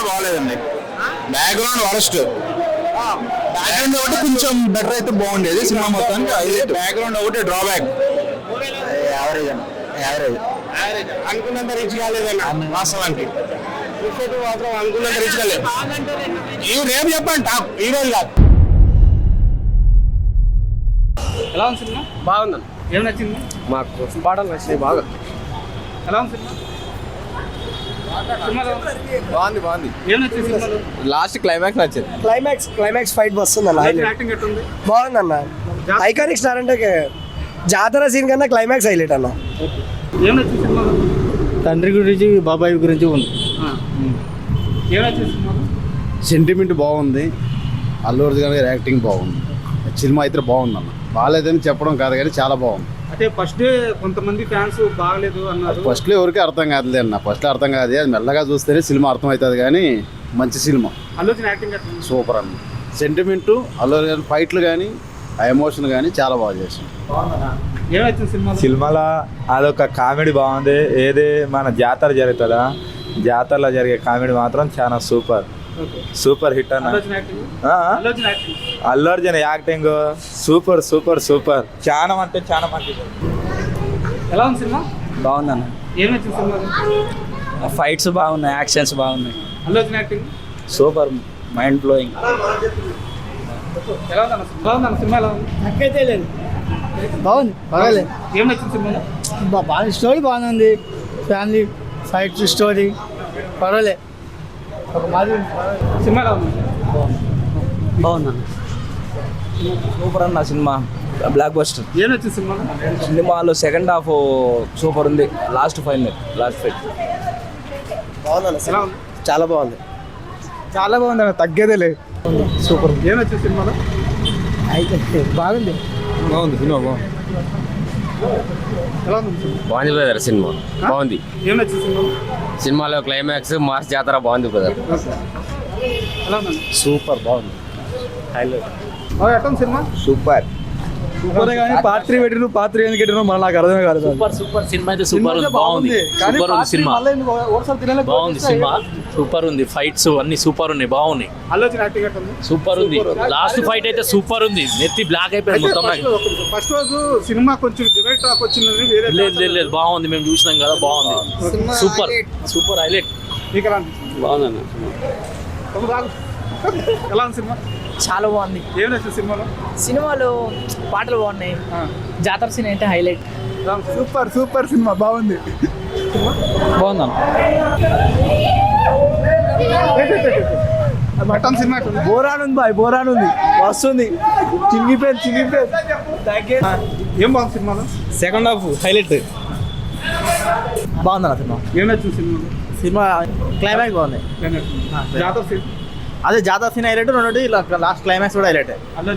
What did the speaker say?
బాగలేదండి. Background worst. Background ఒకటి కొంచెం better అయితే బాగుండేది సినిమా మొత్తానికి. అయితే బ్యాక్గ్రౌండ్ ఒకటి డ్రాబ్యాక్. యావరేజ్ అనుకున్నంత రీచ్ కాలేదన్న వాస్తవానికి. మాత్రం అనుకున్నంత రీచ్ కాలేదు. ఇవి రేపు చెప్పండి టాప్ ఈ రోజు కాదు. ఎలా ఉంది సినిమా? బాగుందన్న. ఏం నచ్చింది? మాకు పాటలు నచ్చినాయి బాగా. ఎలా ఉంది సినిమా? బాగుంది. ఏం నచ్చింది సినిమాలో? లాస్ట్ క్లైమాక్స్ నచ్చింది. క్లైమాక్స్ ఫైట్ వస్తుంది అన్న. యాక్టింగ్ ఎట్టుంది? బాగుందన్న. ఐకానిక్ స్టార్ అంటే జాతర సీన్ కన్నా క్లైమాక్స్ హైలైట్ అన్న. ఏం నచ్చింది సినిమాలో? తండ్రి గురించి బాబాయ్ గురించి ఉంది. ఏం నచ్చింది సినిమాలో? సెంటిమెంట్ బాగుంది. అల్లు అర్జున్ గారి యాక్టింగ్ బాగుంది. సినిమా అయితే బాగుందన్న. బాగాలేదని చెప్పడం కాదు కానీ చాలా బాగుంది. అంటే ఫస్ట్ డే కొంతమంది ఫ్యాన్స్ బాగలేదు అన్నారు. ఫస్ట్లో ఎవరికి అర్థం కాదులే అన్న. ఫస్ట్లో అర్థం కాదు, అది మెల్లగా చూస్తేనే సినిమా అర్థం అవుతుంది. కానీ మంచి సినిమా, అల్లు అర్జున్ యాక్టింగ్ ఎట్టుంది? సూపర్ అన్న. సెంటిమెంటు, అల్లు అర్జున్ ఫైట్లు కానీ ఆ ఎమోషన్ కానీ చాలా బాగా చేసింది. ఏం నచ్చింది సినిమాలో? సినిమాలో అదొక కామెడీ బాగుంది. ఏది మన జాతర జరుగుతుందా, జాతరలో జరిగే కామెడీ మాత్రం చాలా సూపర్ హిట్ అన్న. అల్లు అర్జున్ యాక్టింగ్ సూపర్ చాలా అంటే చాలా మంచిది. ఎలా ఉంది సినిమా? బాగుందన్న. ఏం నచ్చింది సినిమాలో? ఫైట్స్ బాగున్నాయి, యాక్షన్స్ బాగున్నాయి. Allu Arjun acting super, mind blowing. ఎలా ఉందన్న సినిమా? ఎలా ఉంది? నాకైతే లేదు. బాగుంది, బాగాలేదు. ఏం నచ్చింది సినిమాలో? బాగా స్టోరీ బాగుంది. ఫ్యామిలీ ఫైట్ స్టోరీ పర్వాలే. ఒక మాది సినిమా ఎలా ఉంది? బాగుందన్న. సూపర్ అన్న సినిమా, బ్లాక్ బస్టర్. ఏం నచ్చింది సినిమాలో? సినిమాలో సెకండ్ హాఫ్ సూపర్ ఉంది. లాస్ట్ ఫైట్ బాగుందన్న. ఎలా ఉంది? చాలా బాగుంది. అన్న, తగ్గేదే లేదు. సూపర్. ఏం నచ్చింది సినిమాలో? అయితే బాగుంది. సినిమా బాగుంది. ఎలా ఉంది సినిమా? బాగుంది బ్రదర్. సినిమా బాగుంది. ఏం నచ్చింది సినిమాలో? సినిమాలో క్లైమాక్స్ మాస్ జాతర బాగుంది బ్రదర్. ఎలా ఉందండి? సూపర్ బాగుంది. ఎట్లా ఉంది సినిమా? సూపర్ కానీ పాత్ర పెట్టిన పాత్ర ఎందుకు పెట్టిన మన నాకు అర్థమే కాదు. సూపర్ సినిమా అయితే సూపర్ ఉంది. బాగుంది సినిమా. బాగుంది సినిమా, సూపర్ ఉంది. ఫైట్స్ అన్ని సూపర్ ఉన్నాయి, బాగున్నాయి. అల్లు అర్జున్ యాక్టింగ్ ఎట్లా ఉంది? సూపర్ ఉంది. లాస్ట్ ఫైట్ అయితే సూపర్ ఉంది. నెత్తి బ్లాక్ అయిపోయింది మొత్తం. ఫస్ట్ రోజు సినిమా కొంచెం డిబేట్ టాక్ వచ్చింది. వేరే లేదు బాగుంది. మేము చూసినాం కదా, బాగుంది. Super highlight. మీకు ఎలా అనిపించింది? బాగుందన్న. ఎలా ఉంది సినిమా? చాలా బాగుంది. ఏం నచ్చింది సినిమాలో పాటలు బాగున్నాయి. జాతర సీన్ అయితే హైలైట్. సూపర్ సినిమా బాగుంది. బాగుందన్న. సినిమా బోరానుంది బాయ్, బోరానుంది. వస్తుంది. చినిగిపోయింది. ఏం బాగుంది సినిమాలో? Second half highlight. బాగుందన్న సినిమా. ఏం నచ్చింది సినిమాలో? సినిమా క్లైమాక్స్ బాగుంది. జాతర సీన్ అదే జాతర సీన్ హైలైట్. రెండు లాస్ట్ క్లైమాక్స్ కూడా హైలైట్. అల్లు అర్జున్